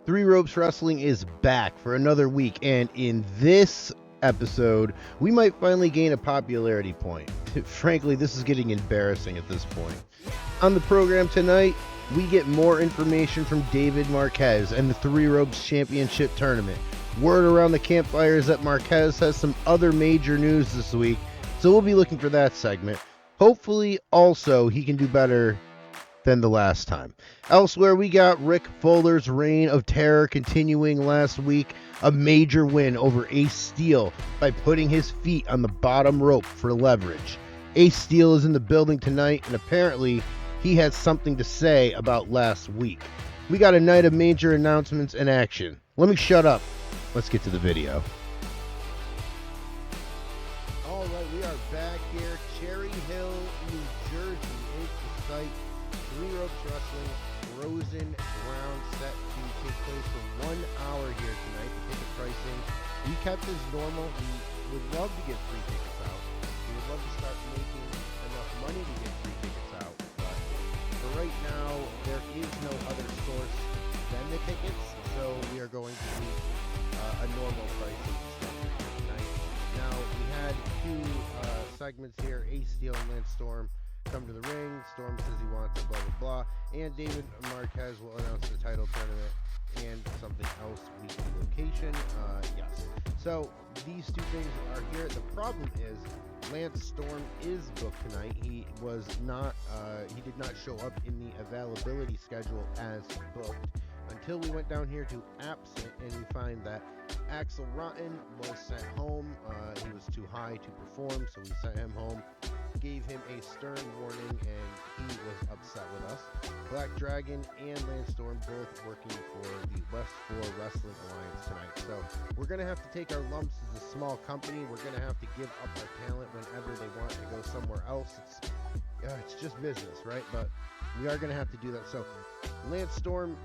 Three Ropes Wrestling is back for another week, and in this episode, we might finally gain a popularity point. Frankly, this is getting embarrassing at this point. On the program tonight, we get more information from David Marquez and the Three Ropes Championship Tournament. Word around the campfire is that Marquez has some other major news this week, so we'll be looking for that segment. Hopefully, also, he can do better than the last time. Elsewhere, we got Rick Fuller's reign of terror continuing last week. A major win over Ace Steel by putting his feet on the bottom rope for leverage. Ace Steel is in the building tonight, and apparently he has something to say about last week. We got a night of major announcements and action. Let me shut up. Let's get to the video. All right, we are back here. Cherry Hill, New Jersey is the site. Three Ropes Wrestling Frozen Ground set to take place for 1 hour here tonight. The ticket pricing, we kept as normal. We would love to get free tickets out. We would love to start making enough money to get free tickets out. But for right now, there is no other source than the tickets. So we are going to do a normal pricing structure here tonight. Now, we had two segments here, Ace Steel and Lance Storm come to the ring. Storm says he wants a blah blah blah, and David Marquez will announce the title tournament and something else, weekly location. Yes, so these two things are here. The problem is Lance Storm is booked tonight. He was not he did not show up in the availability schedule as booked until we went down here to absent, and we find that Axel Rotten was sent home. He was too high to perform, so we sent him home, gave him a stern warning, and he was upset with us. Black Dragon and Lance Storm both working for the West 4 Wrestling Alliance tonight. So we're going to have to take our lumps as a small company. We're going to have to give up our talent whenever they want to go somewhere else. It's just business, right? But we are going to have to do that. So Lance Storm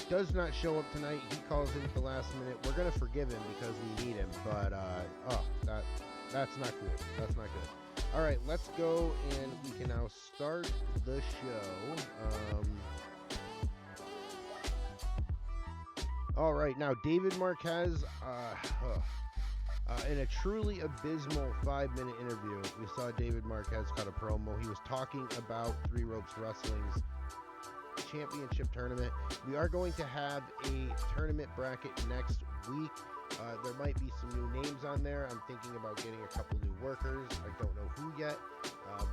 does not show up tonight. He calls in at the last minute. We're going to forgive him because we need him, but that's not cool. That's not good. All right, let's go, and we can now start the show. All right, now David Marquez, in a truly abysmal 5-minute interview, we saw David Marquez cut a promo. He was talking about Three Ropes Wrestling's championship tournament. We are going to have a tournament bracket next week. There might be some new names on there. I'm thinking about getting a couple new workers. I don't know who yet,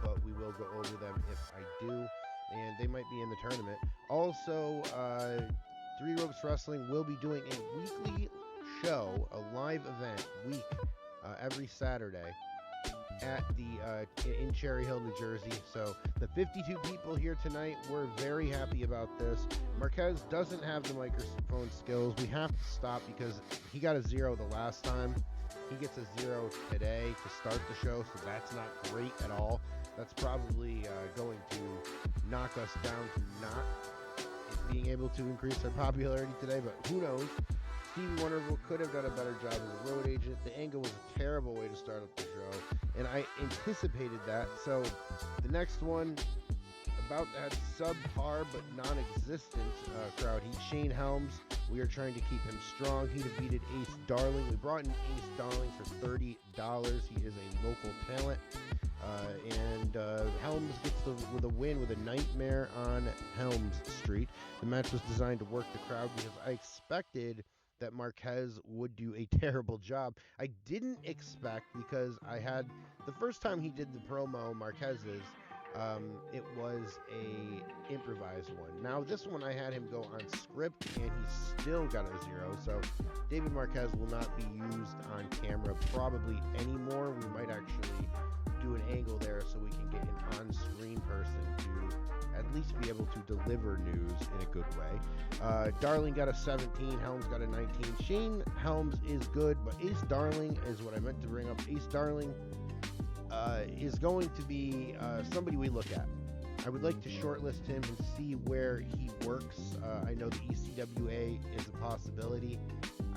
but we will go over them if I do, and they might be in the tournament. Also, Three Ropes Wrestling will be doing a weekly show, a live event every Saturday at the in Cherry Hill, New Jersey. So the 52 people here tonight, we're very happy about this. Marquez doesn't have the microphone skills. We have to stop because he got a 0 the last time. He gets a 0 today to start the show, so that's not great at all. That's probably going to knock us down to not being able to increase our popularity today, but who knows? Stevie Wonderful could have done a better job as a road agent. The angle was a terrible way to start up the show, and I anticipated that. So the next one, about that subpar but non-existent crowd. He's Shane Helms. We are trying to keep him strong. He defeated Ace Darling. We brought in Ace Darling for $30. He is a local talent. And Helms gets the win with a nightmare on Helms Street. The match was designed to work the crowd because I expected that Marquez would do a terrible job. I didn't expect, because I had the first time he did the promo, Marquez's, it was a improvised one. Now this one I had him go on script, and he still got a 0. So David Marquez will not be used on camera probably anymore. We might actually do an angle there so we can get an on-screen person to at least be able to deliver news in a good way. Darling got a 17, Helms got a 19. Shane Helms is good, but Ace Darling is what I meant to bring up. Ace Darling is going to be somebody we look at. I would like to shortlist him and see where he works. I know the ECWA is a possibility.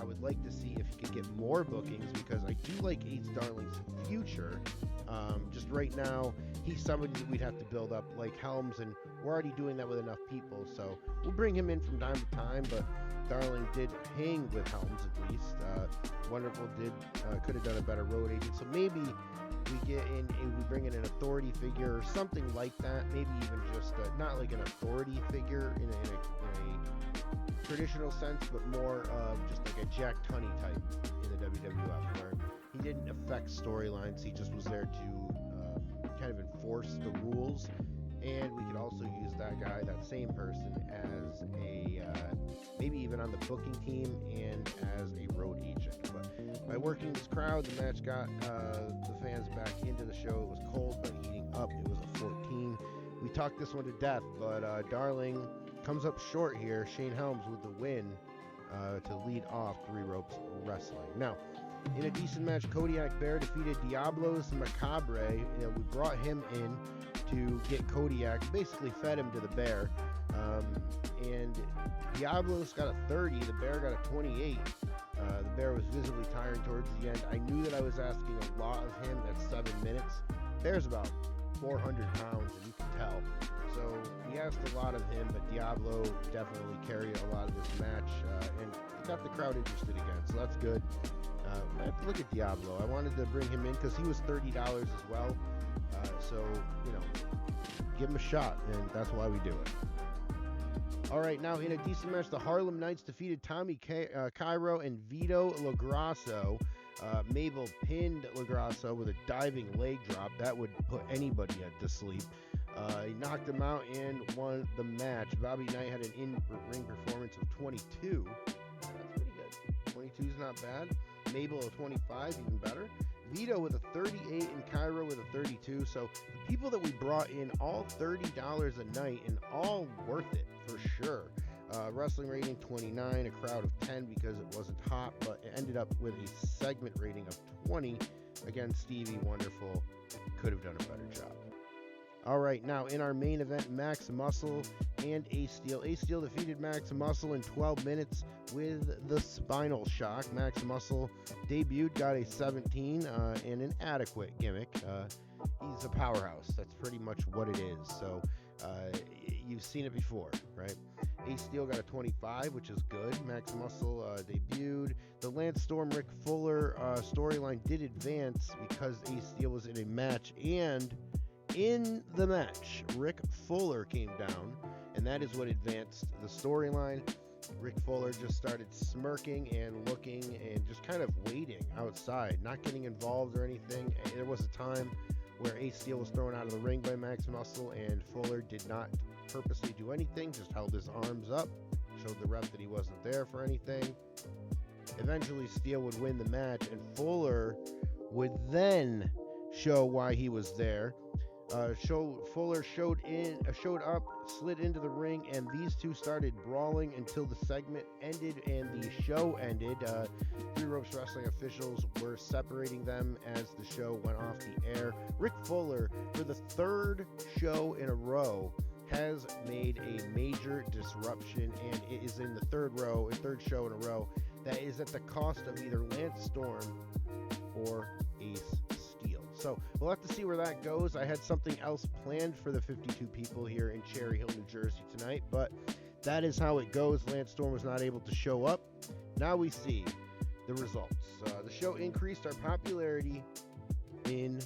I would like to see if he could get more bookings, because I do like Ace Darling's future. Just right now, he's somebody that we'd have to build up like Helms, and we're already doing that with enough people. So we'll bring him in from time to time, but Darling did hang with Helms at least. Wonderful could have done a better road agent. So maybe we bring in an authority figure or something like that. Maybe even just not like an authority figure in a traditional sense, but more of just like a Jack Tunney type in the WWF, where he didn't affect storylines. He just was there to kind of enforce the rules. And we could also use that guy, that same person, as a maybe even on the booking team and as a road agent. But by working this crowd, the match got the fans back into the show. It was cold but heating up. It was a 14. We talked this one to death, but Darling comes up short here. Shane Helms with the win to lead off Three Ropes Wrestling. Now, in a decent match, Kodiak Bear defeated Diablos Macabre. We brought him in to get Kodiak, basically fed him to the Bear. And Diablos got a 30, the Bear got a 28. The Bear was visibly tiring towards the end. I knew that I was asking a lot of him at 7 minutes. Bear's about 400 pounds, and you can tell. So we asked a lot of him, but Diablo definitely carried a lot of this match, and it got the crowd interested again, so that's good. I have to look at Diablo. I wanted to bring him in because he was $30 as well. So, give him a shot, and that's why we do it. All right, now in a decent match, the Harlem Knights defeated Tommy Cairo and Vito LaGrasso. Mabel pinned LaGrasso with a diving leg drop. That would put anybody to sleep. He knocked him out and won the match. Bobby Knight had an in-ring performance of 22. That's pretty good. 22 is not bad. Mabel a 25, even better. Vito with a 38 and Cairo with a 32. So the people that we brought in, all $30 a night, and all worth it for sure. Wrestling rating 29, a crowd of 10 because it wasn't hot, but it ended up with a segment rating of 20. Again, Stevie, wonderful, could have done a better job. All right, now in our main event, Max Muscle and Ace Steel. Ace Steel defeated Max Muscle in 12 minutes with the spinal shock. Max Muscle debuted, got a 17 and an adequate gimmick. He's a powerhouse. That's pretty much what it is. So you've seen it before, right? Ace Steel got a 25, which is good. Max Muscle debuted. The Lance Storm Rick Fuller storyline did advance because Ace Steel was in a match, and in the match, Rick Fuller came down, and that is what advanced the storyline. Rick Fuller just started smirking and looking and just kind of waiting outside, not getting involved or anything. There was a time where Ace Steel was thrown out of the ring by Max Muscle, and Fuller did not purposely do anything, just held his arms up, showed the ref that he wasn't there for anything. Eventually, Steel would win the match, and Fuller would then show why he was there. Fuller showed up, slid into the ring, and these two started brawling until the segment ended and the show ended. Three Ropes Wrestling officials were separating them as the show went off the air. Rick Fuller, for the third show in a row, has made a major disruption, and it is in the third show in a row that is at the cost of either Lance Storm or Ace Steel. So we'll have to see where that goes. I had something else planned for the 52 people here in Cherry Hill, New Jersey tonight, but that is how it goes. Lance Storm was not able to show up. Now we see the results. The show increased our popularity in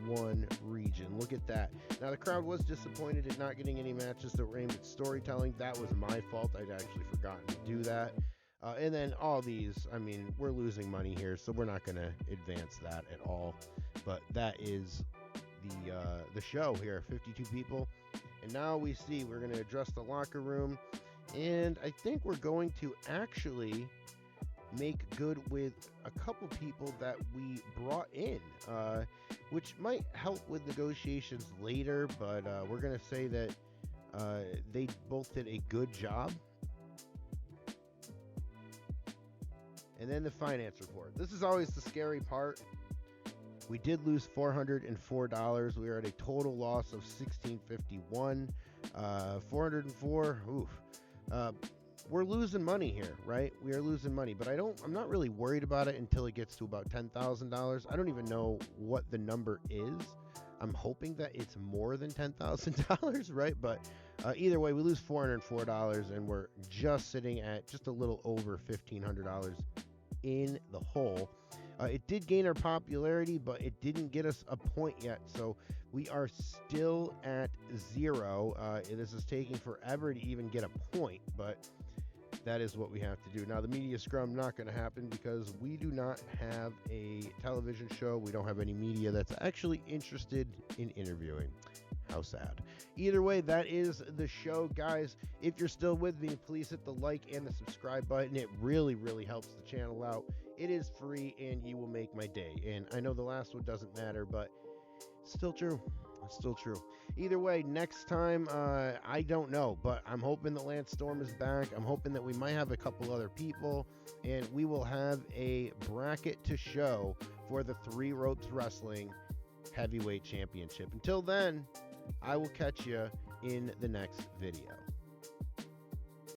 one region. Look at that. Now the crowd was disappointed at not getting any matches that were aimed at storytelling. That was my fault. I'd actually forgotten to do that. And then all these, I mean, we're losing money here, so we're not going to advance that at all. But that is the show here, 52 people. And now we see we're going to address the locker room. And I think we're going to actually make good with a couple people that we brought in, which might help with negotiations later. But we're going to say that they both did a good job. And then the finance report. This is always the scary part. We did lose $404. We are at a total loss of $1,651. $404. Oof. we're losing money here, right? We are losing money, but I'm not really worried about it until it gets to about $10,000. I don't even know what the number is. I'm hoping that it's more than $10,000, right? But either way, we lose $404, and we're just sitting at just a little over $1,500 in the hole. It did gain our popularity, but it didn't get us a point yet, so we are still at 0. This is taking forever to even get a point, but that is what we have to do. Now, the media scrum not going to happen because we do not have a television show. We don't have any media that's actually interested in interviewing. How sad. Either way, that is the show, guys. If you're still with me, please hit the like and the subscribe button. It really, really helps the channel out. It is free, and you will make my day. And I know the last one doesn't matter, but it's still true. It's still true. Either way, next time, I don't know, but I'm hoping that Lance Storm is back. I'm hoping that we might have a couple other people, and we will have a bracket to show for the Three Ropes Wrestling Heavyweight Championship. Until then, I will catch you in the next video.